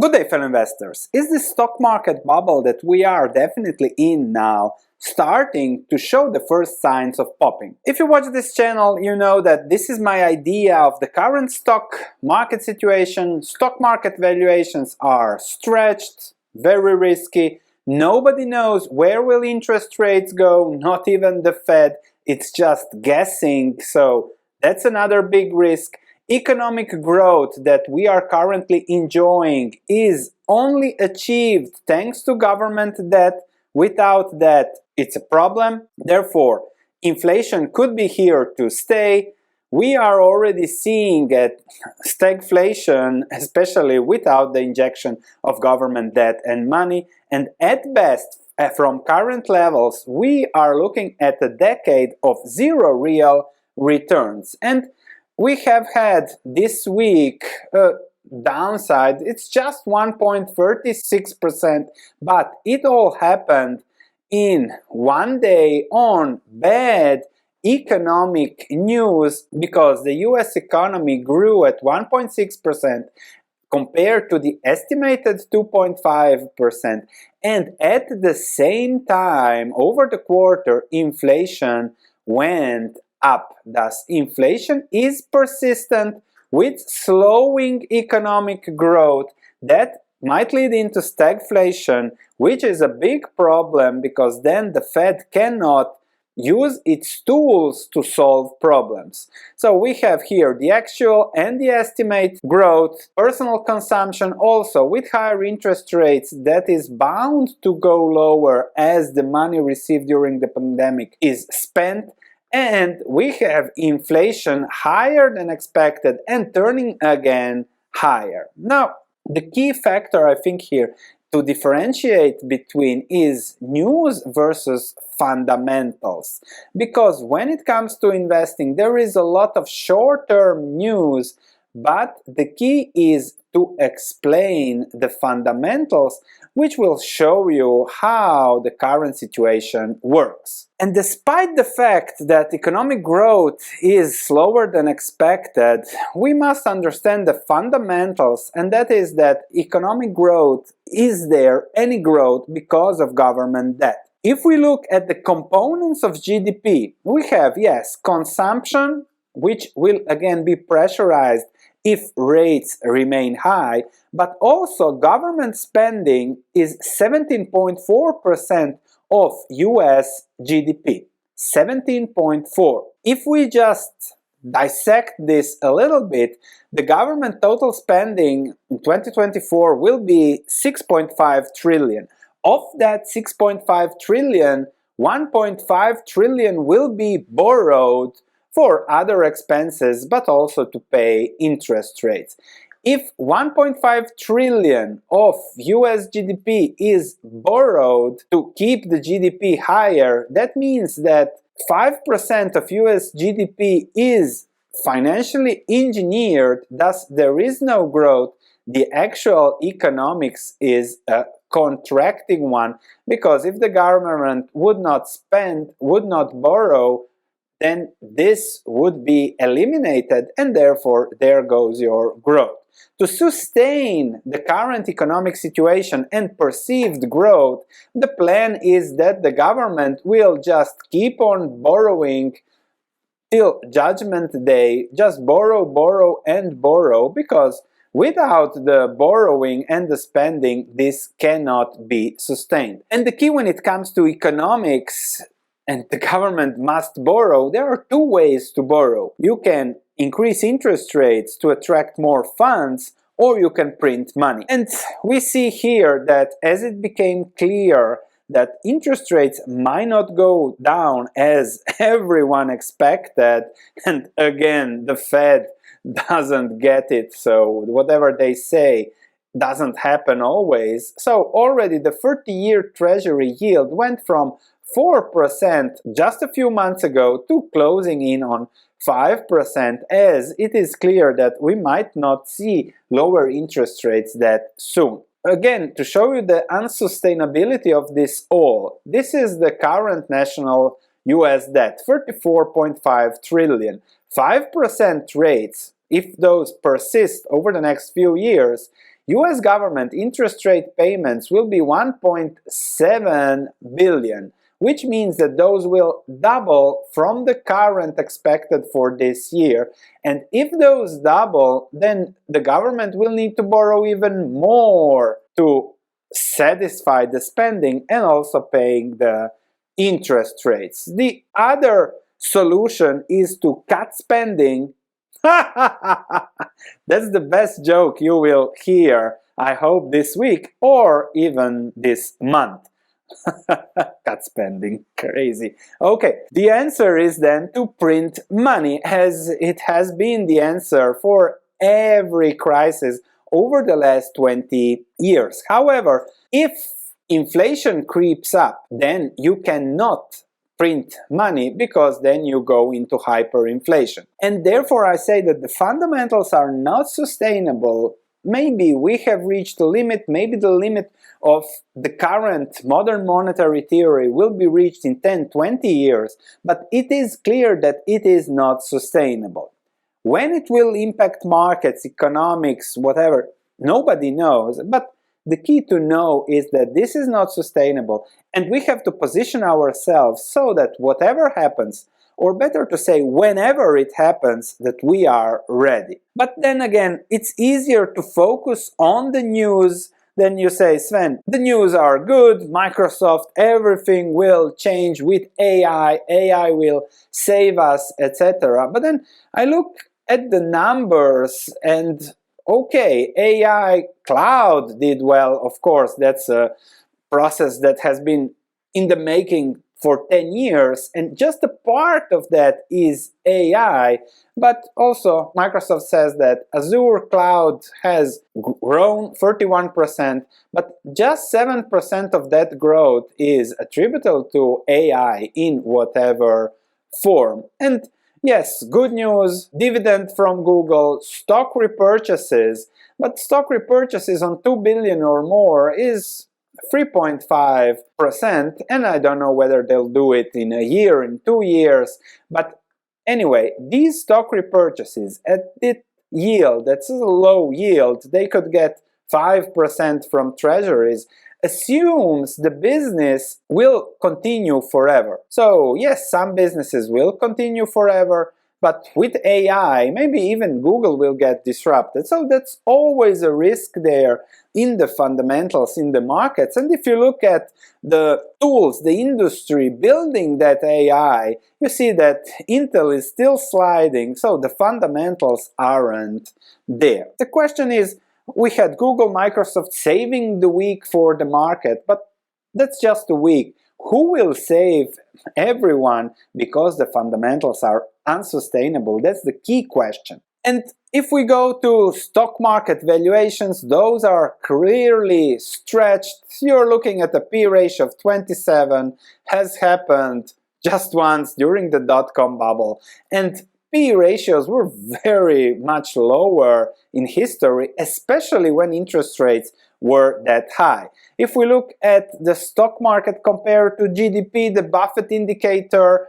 Good day, fellow investors. Is the stock market bubble that we are definitely in now starting to show the first signs of popping? If you watch this channel, you know that this is my idea of the current stock market situation. Stock market valuations are stretched, very risky. Nobody knows where will interest rates go, not even the Fed. It's just guessing, so that's another big risk. Economic growth that we are currently enjoying is only achieved thanks to government debt. Without that, it's a problem. Therefore, inflation could be here to stay. We are already seeing stagflation, especially without the injection of government debt and money. And at best, from current levels, we are looking at a decade of zero real returns. And we have had this week a downside. It's just 1.36%, but it all happened in one day on bad economic news because the US economy grew at 1.6% compared to the estimated 2.5%, and at the same time over the quarter inflation went up. Thus, inflation is persistent with slowing economic growth that might lead into stagflation, which is a big problem because then the Fed cannot use its tools to solve problems. So we have here the actual and the estimate growth, personal consumption also with higher interest rates that is bound to go lower as the money received during the pandemic is spent. And we have inflation higher than expected and turning again higher. Now, the key factor I think here to differentiate between is news versus fundamentals. Because when it comes to investing, there is a lot of short-term news, but the key is to explain the fundamentals, which will show you how the current situation works. And despite the fact that economic growth is slower than expected, we must understand the fundamentals, and that is that economic growth is there, any growth, because of government debt. If we look at the components of GDP, we have, yes, consumption, which will again be pressurized if rates remain high, but also government spending is 17.4% of US GDP. 17.4. If we just dissect this a little bit, the government total spending in 2024 will be 6.5 trillion. Of that 6.5 trillion, 1.5 trillion will be borrowed for other expenses, but also to pay interest rates. If 1.5 trillion of US GDP is borrowed to keep the GDP higher, that means that 5% of US GDP is financially engineered, thus there is no growth. The actual economics is a contracting one, because if the government would not spend, would not borrow, then this would be eliminated, and therefore there goes your growth. To sustain the current economic situation and perceived growth, the plan is that the government will just keep on borrowing till Judgment Day, just borrow, borrow, and borrow, because without the borrowing and the spending, this cannot be sustained. And the key when it comes to economics, and the government must borrow, there are two ways to borrow. You can increase interest rates to attract more funds, or you can print money. And we see here that as it became clear that interest rates might not go down as everyone expected, and again, the Fed doesn't get it, so whatever they say doesn't happen always. So already the 30-year Treasury yield went from 4% just a few months ago to closing in on 5%, as it is clear that we might not see lower interest rates that soon. Again, to show you the unsustainability of this all, this is the current national US debt, 34.5 trillion. 5% rates, if those persist over the next few years, US government interest rate payments will be 1.7 billion, which means that those will double from the current expected for this year. And if those double, then the government will need to borrow even more to satisfy the spending and also paying the interest rates. The other solution is to cut spending. That's the best joke you will hear, I hope, this week or even this month. Cut spending, crazy. Okay, the answer is then to print money, as it has been the answer for every crisis over the last 20 years. However, if inflation creeps up, then you cannot print money, because then you go into hyperinflation. And therefore I say that the fundamentals are not sustainable. Maybe we have reached a limit, maybe the limit of the current modern monetary theory will be reached in 10-20 years, but it is clear that it is not sustainable. When it will impact markets, economics, whatever, nobody knows, but the key to know is that this is not sustainable, and we have to position ourselves so that whatever happens, or better to say, whenever it happens, that we are ready. But then again, it's easier to focus on the news. Then you say, Sven, the news are good, Microsoft, everything will change with AI, AI will save us, etc. But then I look at the numbers and okay, AI cloud did well, of course, that's a process that has been in the making for 10 years, and just a part of that is AI, but also Microsoft says that Azure cloud has grown 31%, but just 7% of that growth is attributable to AI in whatever form. And yes, good news, dividend from Google, stock repurchases, but stock repurchases on 2 billion or more is 3.5%, and I don't know whether they'll do it in a year, in 2 years, but anyway, these stock repurchases at this yield, that's a low yield, they could get 5% from treasuries, assumes the business will continue forever. So yes, some businesses will continue forever, but with AI, maybe even Google will get disrupted. So that's always a risk there in the fundamentals, in the markets. And if you look at the tools, the industry building that AI, you see that Intel is still sliding, so the fundamentals aren't there. The question is, we had Google, Microsoft saving the week for the market, but that's just a week. Who will save everyone because the fundamentals are unsustainable? That's the key question. And if we go to stock market valuations, those are clearly stretched. You're looking at a P ratio of 27, has happened just once during the dot-com bubble, and P ratios were very much lower in history, especially when interest rates were that high. If we look at the stock market compared to GDP, the Buffett indicator,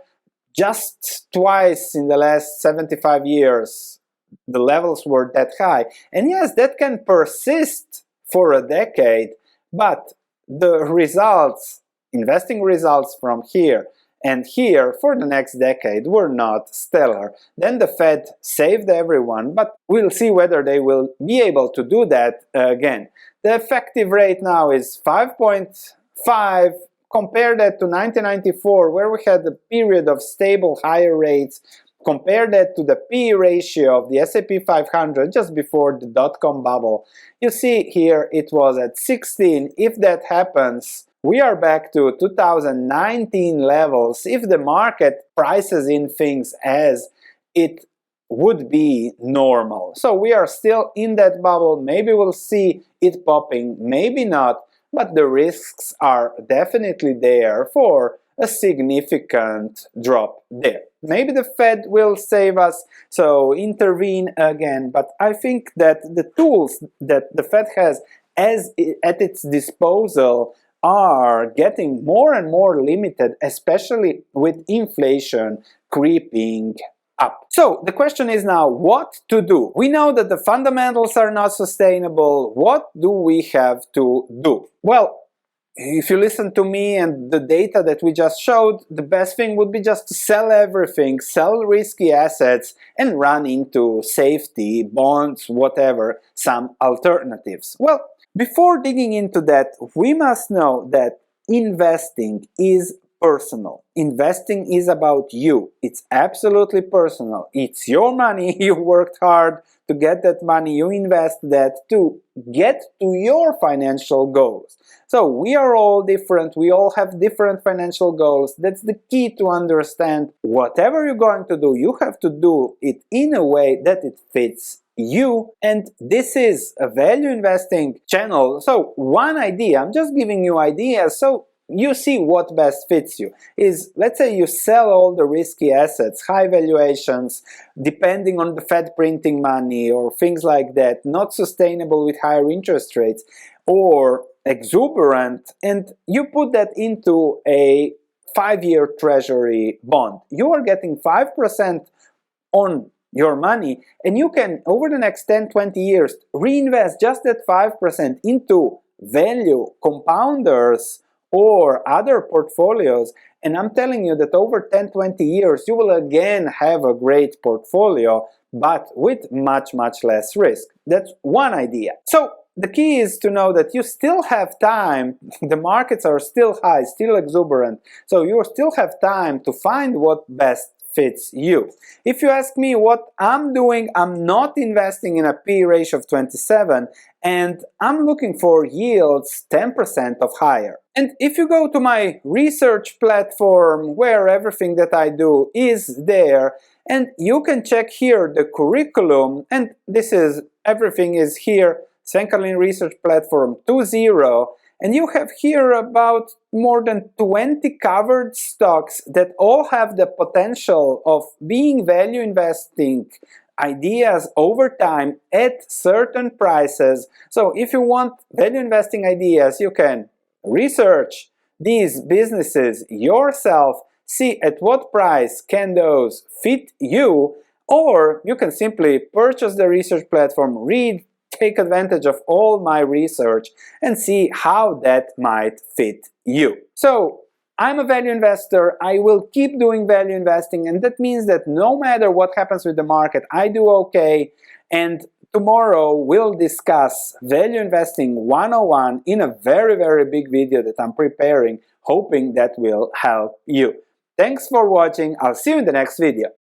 just twice in the last 75 years, the levels were that high. And yes, that can persist for a decade, but the results, investing results from here and here for the next decade were not stellar. Then the Fed saved everyone, but we'll see whether they will be able to do that again. The effective rate now is 5.5. Compare that to 1994, where we had a period of stable higher rates. Compare that to the P ratio of the S&P 500 just before the dot-com bubble. You see here it was at 16. If that happens, we are back to 2019 levels if the market prices in things as it would be normal. So we are still in that bubble. Maybe we'll see it popping, maybe not, but the risks are definitely there for a significant drop there. Maybe the Fed will save us, so intervene again, but I think that the tools that the Fed has at its disposal are getting more and more limited, especially with inflation creeping up. So the question is now what to do. We know that the fundamentals are not sustainable. What do we have to do? Well, if you listen to me and the data that we just showed, the best thing would be just to sell everything, sell risky assets, and run into safety, bonds, whatever, some alternatives. Well, before digging into that, we must know that investing is personal. Investing is about you. It's absolutely personal. It's your money. You worked hard to get that money. You invest that to get to your financial goals. So we are all different. We all have different financial goals. That's the key to understand. Whatever you're going to do, you have to do it in a way that it fits you. And this is a value investing channel. So one idea, I'm just giving you ideas so you see what best fits you, is let's say you sell all the risky assets, high valuations, depending on the Fed printing money or things like that, not sustainable with higher interest rates or exuberant, and you put that into a 5-year treasury bond. You are getting 5% on your money, and you can, over the next 10-20 years, reinvest just that 5% into value compounders or other portfolios, and I'm telling you that over 10-20 years you will again have a great portfolio, but with much less risk. That's one idea. So the key is to know that you still have time. The markets are still high, still exuberant, so you still have time to find what best fits you. If you ask me what I'm doing, I'm not investing in a P ratio of 27, and I'm looking for yields 10% or higher. And if you go to my research platform where everything that I do is there, and you can check here the curriculum, and this is, everything is here, Svenkalin Research Platform 2.0, and you have here about more than 20 covered stocks that all have the potential of being value investing ideas over time at certain prices. So if you want value investing ideas, you can research these businesses yourself, see at what price can those fit you, or you can simply purchase the research platform, read, take advantage of all my research and see how that might fit you. So I'm a value investor. I will keep doing value investing, and that means that no matter what happens with the market, I do okay. And tomorrow we'll discuss Value Investing 101 in a very big video that I'm preparing, hoping that will help you. Thanks for watching. I'll see you in the next video.